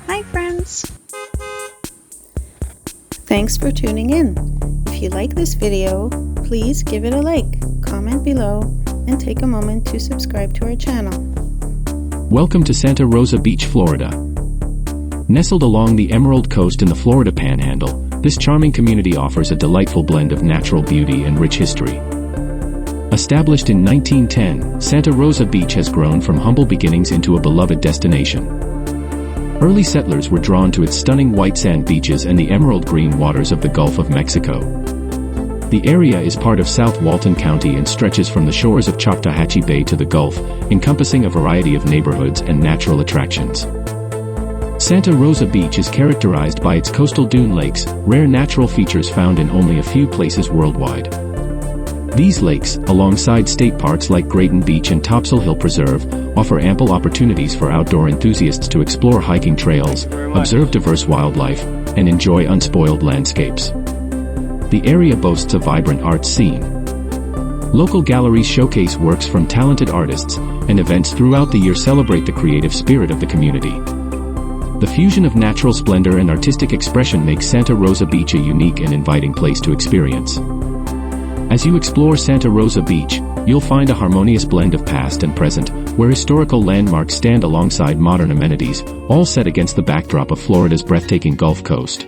Hi friends! Thanks for tuning in. If you like this video, please give it a like, comment below, and take a moment to subscribe to our channel. Welcome to Santa Rosa Beach, Florida. Nestled along the Emerald Coast in the Florida Panhandle, this charming community offers a delightful blend of natural beauty and rich history. Established in 1910, Santa Rosa Beach has grown from humble beginnings into a beloved destination. Early settlers were drawn to its stunning white sand beaches and the emerald green waters of the Gulf of Mexico. The area is part of South Walton County and stretches from the shores of Choctawhatchee Bay to the Gulf, encompassing a variety of neighborhoods and natural attractions. Santa Rosa Beach is characterized by its coastal dune lakes, rare natural features found in only a few places worldwide. These lakes, alongside state parks like Grayton Beach and Topsail Hill Preserve, offer ample opportunities for outdoor enthusiasts to explore hiking trails, observe diverse wildlife, and enjoy unspoiled landscapes. The area boasts a vibrant arts scene. Local galleries showcase works from talented artists, and events throughout the year celebrate the creative spirit of the community. The fusion of natural splendor and artistic expression makes Santa Rosa Beach a unique and inviting place to experience. As you explore Santa Rosa Beach, you'll find a harmonious blend of past and present, where historical landmarks stand alongside modern amenities, all set against the backdrop of Florida's breathtaking Gulf Coast.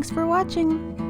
Thanks for watching!